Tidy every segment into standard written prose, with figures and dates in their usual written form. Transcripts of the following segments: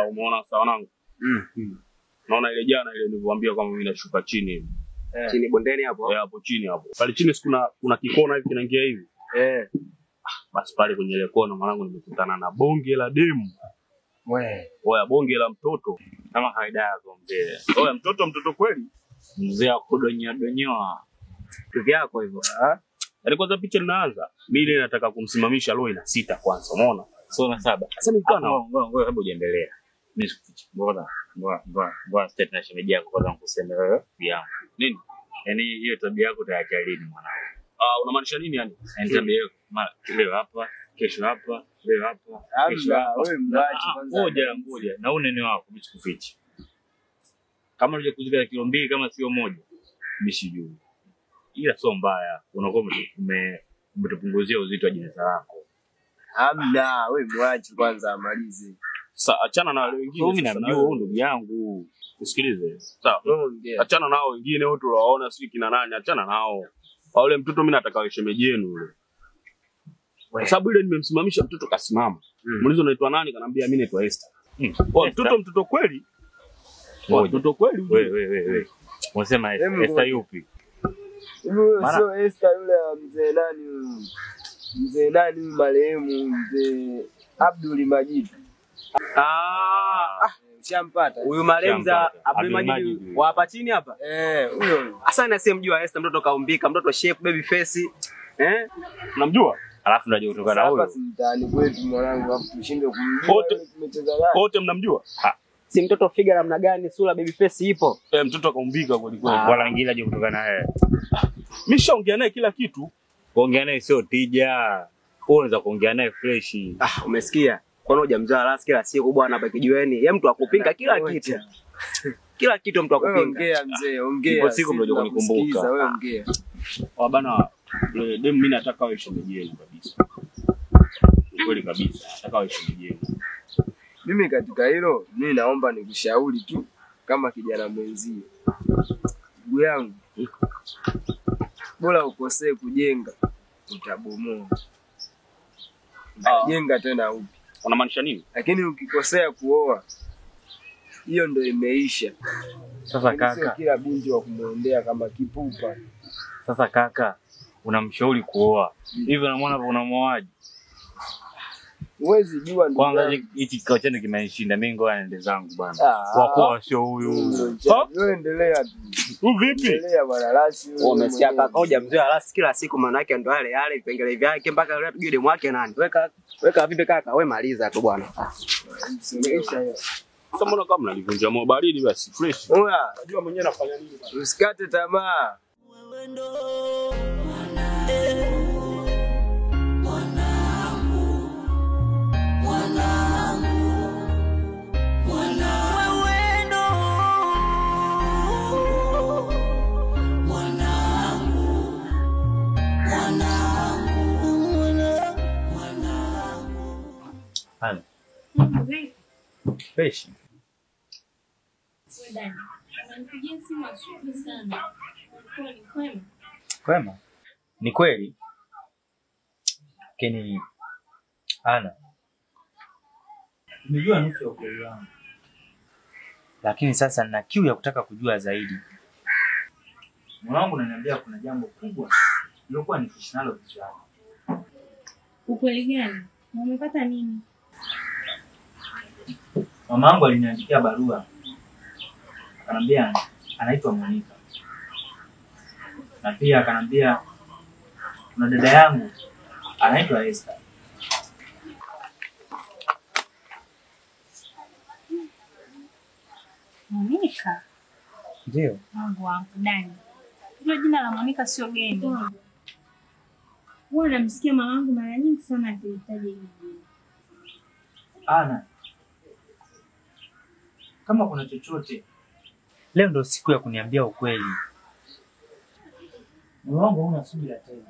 Umeona sawa wanangu? Naona ile jana ile niliwaambia kama mimi nashuka chini hivi. Chini bondeni hapo? Hapo chini hapo. Pale chini kuna kikona hivi kinaingia hivi. Basi pale kwenye ile kona mwanangu nimekutana na bonge la demu. Oya bonge la mtoto kama kawaida yako mzee. Oya mtoto kweli. Mzee akudonyoa. Vipi yako hivyo? Yaani kwanza picha linaanza. Mimi nataka kumsimamisha leo ina 6 kwanza, umeona? So na 7. Sasa nikana ngoja hebu uendelee. Mimi sikufichi. Ngoja state na shemeji yako kwanza nikuseme wewe yangu. Nini? Yaani hiyo tabia yako utaacha lini mwanangu? Unamaanisha nini yani? Yaani tabia yako leo hapa, kesho hapa, leo hapa, kesho hapa. Wewe mbachi kwanza. Ngoja. Na unene wako mimi sikufichi. Kama unje kuzika kilo 2 kama sio moja, mimi sijui. Ila sio mbaya. Unakuwa umetupunguzia uzito wa jina lako. Hamna, wewe mwachi kwanza amalize. Sasa achana na wale wengine. Mimi namjua huyu ndugu yangu. Usikilize. Sawa. Achana nao wengine wote unawaona sisi kina nani, achana nao. Wale mtoto mimi nataka awe shemeji yenu yule. Kwa sababu ile nimemsimamisha mtoto kasimama. Muulizo unaitwa nani? Kanambia mimi naitwa Esther. Mtoto kweli? Mtoto kweli? Wewe. Unasema Esther yupi? Huyo sio Esther yule mzee nani huyo? Mzee nani marehemu mzee Abdul Majid. Shampata. Huyu marehemu Abdul Majid wa hapa chini hapa? Huyo. Sasa nasemjua Esther mtoto kaumbika, mtoto shape baby face. Unamjua? Alafu ndaje kutoka na huyo. Sasa mtaani kwetu mwanangu hapo tushinde kumjua. Tumecheza naye. Wote mnamjua? Si mtoto figure namna gani, sura baby face ipo? Mtoto kaumbika kweli kweli. Wala wengine aje kutoka na yeye. Mimi nishaongea naye kila kitu. Kuongea naye sio tija. Wewe unaweza kuongea naye fresh. Umesikia? Kwani hujamzaa rasi kila siku bwana hapa kijiweni? Yeye mtu akupinga kila kitu. Kila kitu mtu akupinga. Ongea mzee, ongea. Ipo siku mnajua kunikumbuka. Wewe ongea. Bana, dem mimi nataka awe shemeji yenu kabisa. Kweli kabisa. Nataka awe shemeji yenu. Mimi katika hilo, mimi naomba nikushauri tu kama kijana mwenzio. Ndugu yangu, bora ukosee kujenga, utabomoa. Jenga tena upi. Unamaanisha nini? Lakini ukikosea kuoa, hiyo ndio imeisha. Sasa kaka, kila binti wa kumuendea kama kipupa. Sasa kaka, unamshauri kuoa. Hivi unamwona hapo unamuoaje? Huwezi jua ndugu. Kwanza hichi kikao chenu kimenishinda mimi, ngoja niende zangu bwana. Kwa kuwa sio huyu. Wewe endelea tu. Vipi? Endelea bwana Rasi. Umesikia kaka, hujamzoea Rasi kila siku maana yake ndo yale vipengele vyake mpaka leo tujue demu wake nani. Weka vipi kaka, wewe maliza tu bwana. Msimeisha hiyo. Sasa mbona kama mnalivunja moyo baridi basi fresh. Unajua mwenyewe nafanya nini bwana. Usikate tamaa. Wewe ndo Hana. Fresh. Wedani. Unanipigia simu asubuhi sana. Kwa ni kwema? Kwema? Ni kweli. Keni Ana. Nimejua nusu ya ukweli wangu. Lakini sasa nina kiu ya kutaka kujua zaidi. Mwanangu ananiambia kuna jambo kubwa lilokuwa nikiishi nalo kichwani. Ukweli gani? Umepata nini? Mamangu aliniandikia barua. Akanambia anaitwa Monica. Na pia akanambia kuna dada yangu anaitwa Esther. Monica? Ndio. Mungu wangu Dani. Hilo jina la Monica sio geni. Huwa namsikia mamangu mara nyingi sana akilitaja hili jina. Ana. Kama kuna chochote, leo ndo siku ya kuniambia ukweli. Moyo wangu hauna subira tena.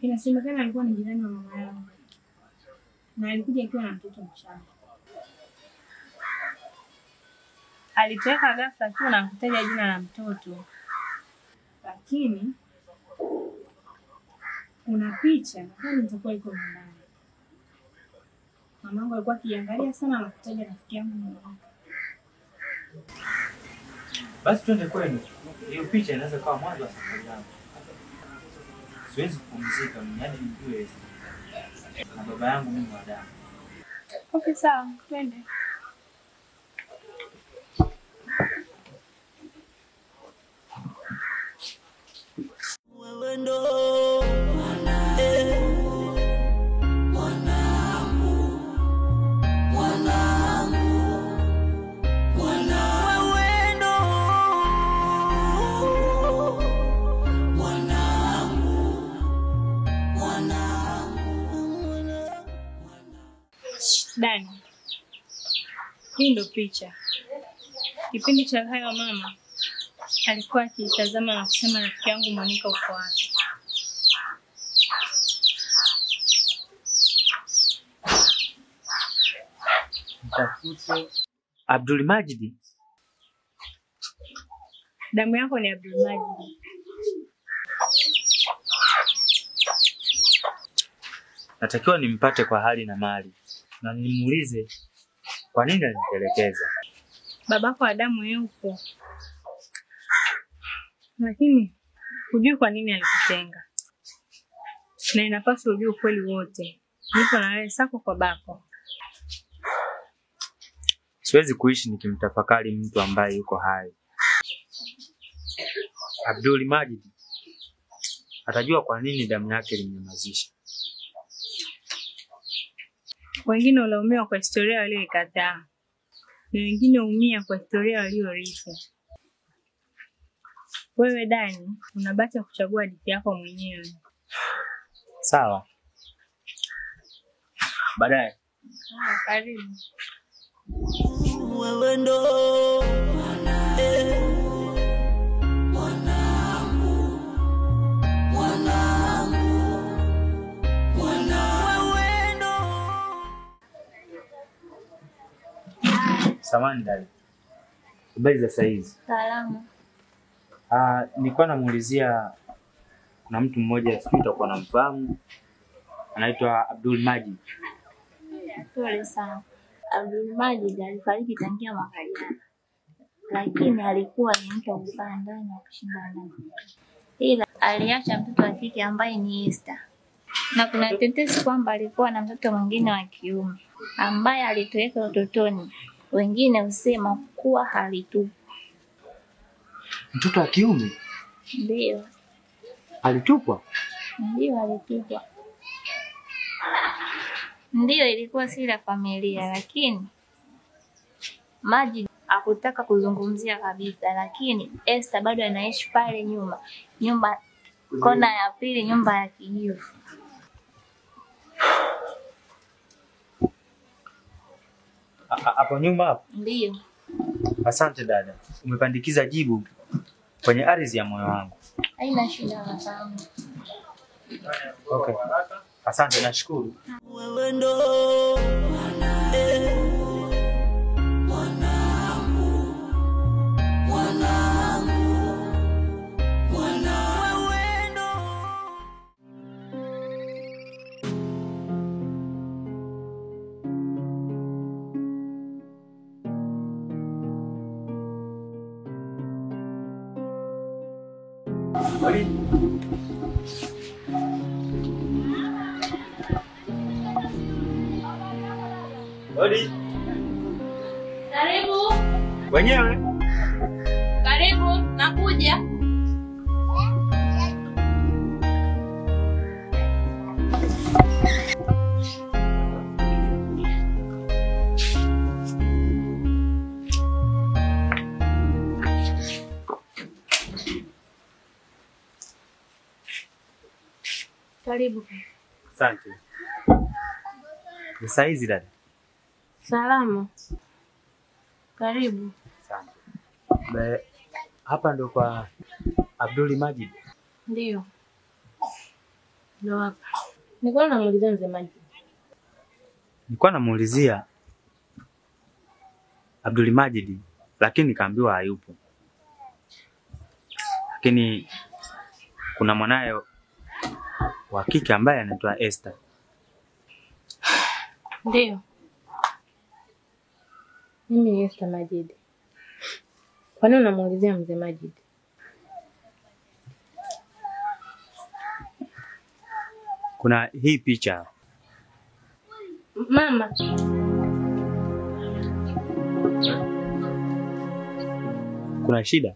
Inasemekana alikuwa ni jirani wa mama yangu. Na alikuja akiwa na mtoto mchanga. Alitoweka ghafla tu na kutaja jina la mtoto. Lakini Una picha nadhani itakuwa iko ndani. Mamangu alikuwa akiangalia sana na kutaja rafiki yangu mmoja. Basi twende kwenu. Hiyo picha inaweza kuwa mwanzo wa safari yangu. Siwezi kupumzika yaani nijue na baba yangu mimi wa damu. Okay, sawa, twende. Wewe ndo mwanangu, mwanangu, mwanangu, wewe ndo mwanangu, mwanangu. Dani. Hii ndo picha. Kipindi cha hayo mama alikuwa akitazama na kusema rafiki yangu Monica uko wapi. Mtafute Abdul Majid. Damu yako ni Abdul Majid. Natakiwa nimpate kwa hali na mali. Na nimuulize kwa nini alinitelekeza. Babako wa damu yupo. Lakini hujui kwa nini alikutenga. Na inapaswa ujue ukweli wote. Nipo na wewe sako kwa bako. Siwezi kuishi nikimtafakari mtu ambaye yuko hai. Abdul Majid atajua kwa nini damu yake ilinyamazisha. Wengine walaumiwa kwa historia walioikataa. Na wengine umia kwa historia waliorithi. Wewe Dani, unabaki kuchagua hadithi yako mwenyewe. Sawa. Baadaye. Karibu. Wewe ndo mwanangu, mwanangu, mwanangu, wewe ndo. Samahani dada. Habari za saizi? Salama. Nilikuwa namuulizia kuna mtu mmoja sijui utakuwa namfahamu. Anaitwa Abdul Majid. Pole sana. Abdul Majid alifariki tangia mwaka jana. Lakini alikuwa ni mtu wa kukaa ndani na kushinda ndani. Ila aliacha mtoto wa kike ambaye ni Esther. Na kuna tetesi kwamba alikuwa na mtoto mwingine wa kiume ambaye alitoweka utotoni. Wengine husema kuwa halitupwa. Mtoto wa kiume? Ndio. Alitupwa? Ndio alitupwa. Ndio ilikuwa siri ya familia, lakini Majid hakutaka kuzungumzia kabisa, lakini Esther bado anaishi pale nyumba kona ya pili, nyumba ya kijivu. Hapo nyumba hapo? Ndio. Asante dada. Umepandikiza jibu kwenye ardhi ya moyo wangu. Haina shida nafahamu. Okay. Asante, nashukuru. Wewe ndo mwanangu, mwanangu, mwanangu, wewe ndo. Odi. Karibu. Wenyewe? Karibu, nakuja. Karibu. Asante. Ni saizi dada. Salama. Karibu. Asante. Hapa ndo kwa Abdul Majid. Ndio. Ndio hapa. Nilikuwa namuulizia mzee Majid. Nilikuwa namuulizia Abdul Majid lakini kaambiwa hayupo. Lakini kuna mwanae wa kike ambaye anaitwa Esther. Ndio. Mimi ni Esther Majid. Kwa nini unamuulizia mzee Majid? Kuna hii picha. Mama. Kuna shida?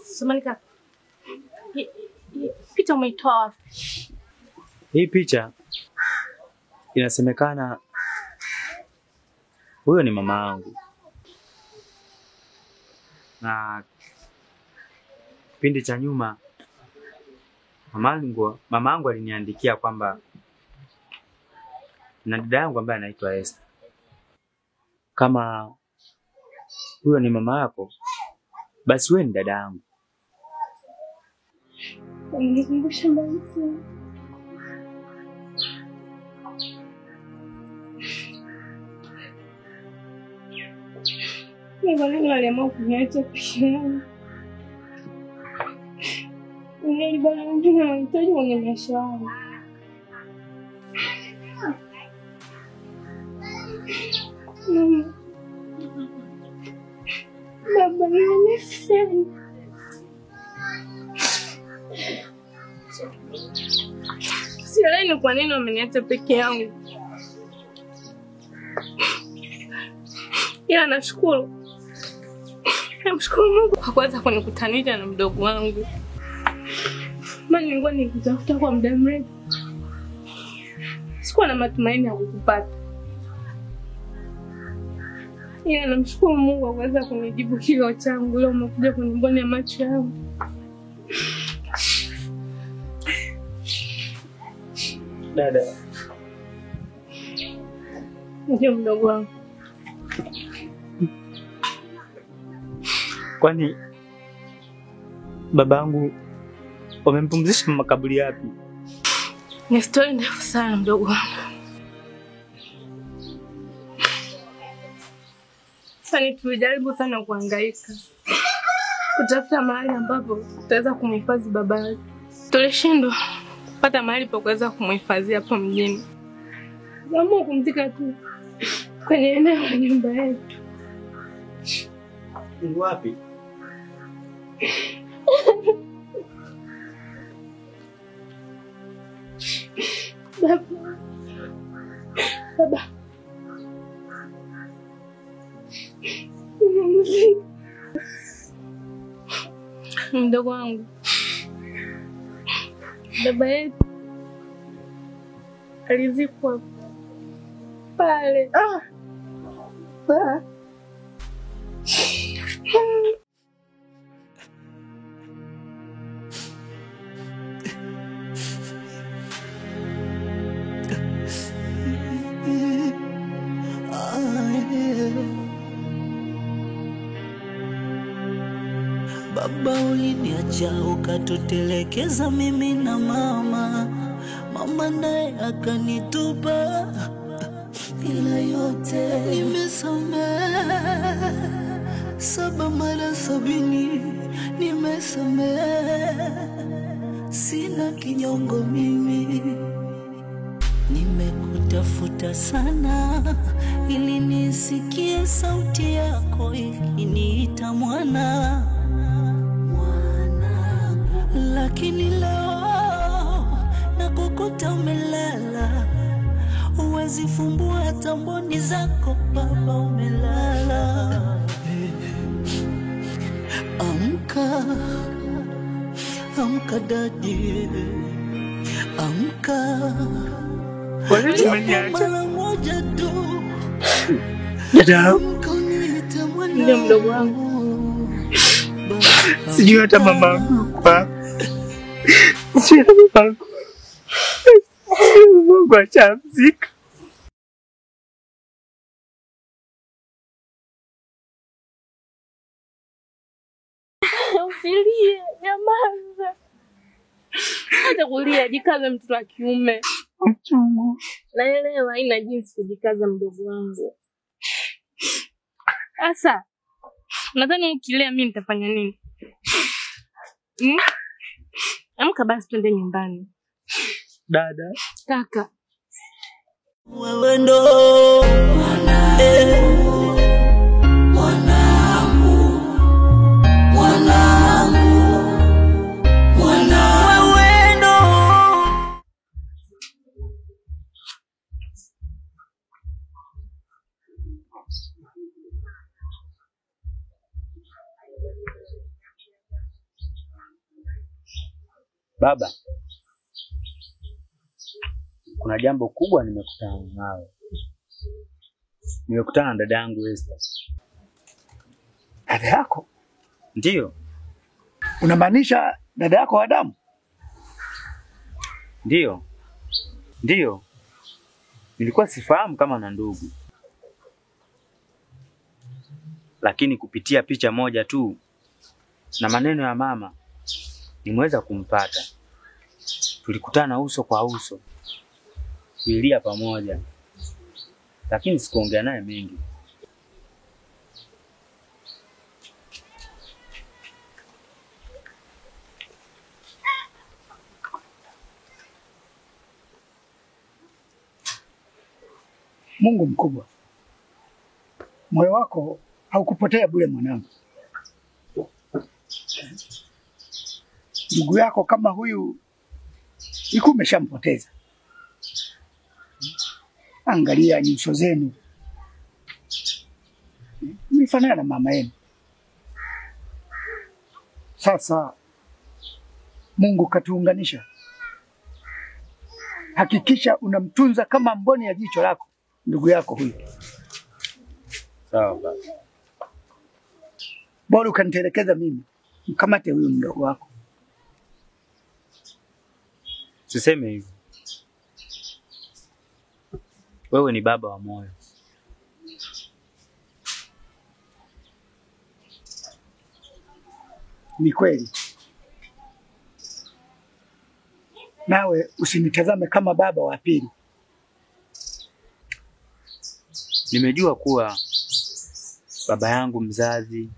Samahani kaka. Picha umeitoa wapi? Hii picha inasemekana huyo ni mama yangu. Na kipindi cha nyuma mama yangu aliniandikia kwamba na dada yangu ambaye anaitwa Esther. Kama huyo ni mama yako, basi wewe ni dada yangu. Nikumbusha mbali. Kwa nini waliamua kuniacha peke yangu? Nilibana wengine wanahitaji kwenye maisha yangu. Baba, nimesema. Sielewi kwa nini wameniacha peke yangu. Ila nashukuru. Namshukuru Mungu kwa kuweza kunikutanisha na mdogo wangu. Maana nilikuwa nikitafuta kwa muda mrefu. Sikuwa na matumaini ya kukupata. Ila namshukuru Mungu kwa kuweza kunijibu kilio changu. Leo umekuja kunimboni ya macho yangu. Dada. Ndio mdogo wangu. Kwani babangu wamempumzisha makaburi yapi? Ni story ndefu sana mdogo wangu. Sasa tulijaribu sana kuhangaika kutafuta mahali ambapo tutaweza kumhifadhi baba. Tulishindwa kupata mahali pa kuweza kumhifadhi hapo mjini. Tumeamua kumzika tu kwenye eneo la nyumba yetu. Ni wapi? Baba. Mdogo wangu. Baba yetu alizikwa pale. Baba, uliniacha ukatutelekeza mimi na mama. Mama naye akanitupa. Ila yote nimesamehe 7 mara 70. Nimesamehe, sina kinyongo mimi. Nimekutafuta sana ili nisikie sauti yako ikiniita mwana. Lakini leo nakukuta umelala. Huwezi fumbua hata mboni zako baba, umelala. Amka, amka dadi, amka. Mara moja tu. Ndio mdogo wangu. Sijui hata mama yangu kwa. Sijui mama yangu. Mungu achamzika. Usilie, nyamaza. Hata kulia, jikaze mtoto wa kiume. Mchungu. Naelewa haina jinsi kujikaza mdogo wangu. Asa, nadhani ukilia mimi nitafanya nini? Amka basi twende nyumbani. Dada. Kaka. Wewe ndo mwanangu, wewe ndo. Baba, kuna jambo kubwa nimekutana nalo. Nimekutana na dada yangu Esther. Dada yako? Ndiyo. Unamaanisha dada yako wa damu? Ndiyo. Ndiyo. Nilikuwa sifahamu kama na ndugu. Lakini kupitia picha moja tu na maneno ya mama nimeweza kumpata. Tulikutana uso kwa uso. Tulilia pamoja. Lakini sikuongea naye mengi. Mungu mkubwa. Moyo wako haukupotea bure mwanangu. Ndugu yako kama huyu iko umeshampoteza. Angalia nyuso zenu. Mmefanana na mama yenu. Sasa Mungu katuunganisha. Hakikisha unamtunza kama mboni ya jicho lako ndugu yako huyu. Sawa baba. Bora ukanitelekeza mimi. Mkamate huyu mdogo wako. Siseme hivyo. Wewe ni baba wa moyo. Ni kweli. Nawe usinitazame kama baba wa pili. Nimejua kuwa baba yangu mzazi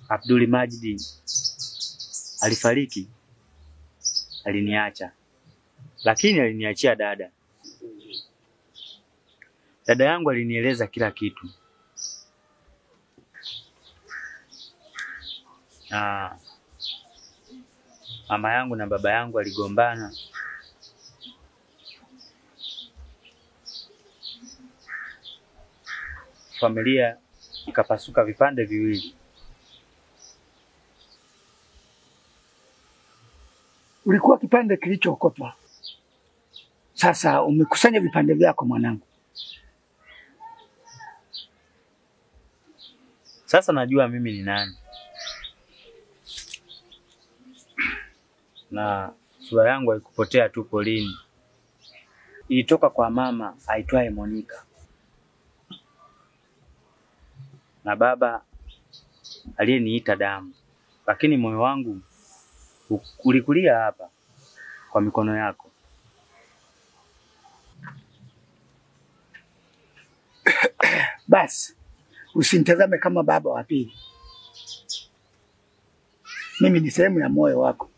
Abdul Majidi alifariki, aliniacha. Lakini aliniachia dada. Dada yangu alinieleza kila kitu. Mama yangu na baba yangu waligombana. Familia ikapasuka vipande viwili. Ulikuwa kipande kilichookotwa. Sasa umekusanya vipande vyako mwanangu. Sasa najua mimi ni nani. Na sura yangu haikupotea tu polini. Ilitoka kwa mama aitwaye Monica. Na baba aliyeniita damu. Lakini moyo wangu ulikulia hapa kwa mikono yako. Basi usinitazame kama baba wa pili. Mimi ni sehemu ya moyo wako.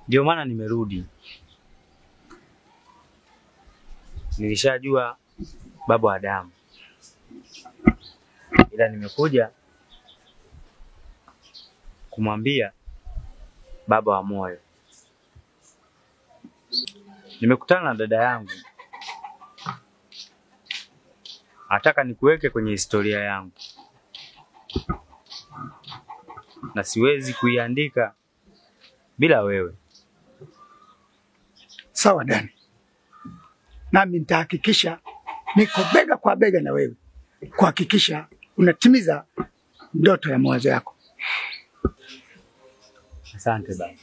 Ndio maana nimerudi. Nilishajua baba wa damu. Ila nimekuja kumwambia baba wa moyo. Nimekutana na dada yangu. Nataka nikuweke kwenye historia yangu. Na siwezi kuiandika bila wewe. Sawa Dani. Nami nitahakikisha niko bega kwa bega na wewe. Kuhakikisha unatimiza ndoto ya mawazo yako. Asante baba.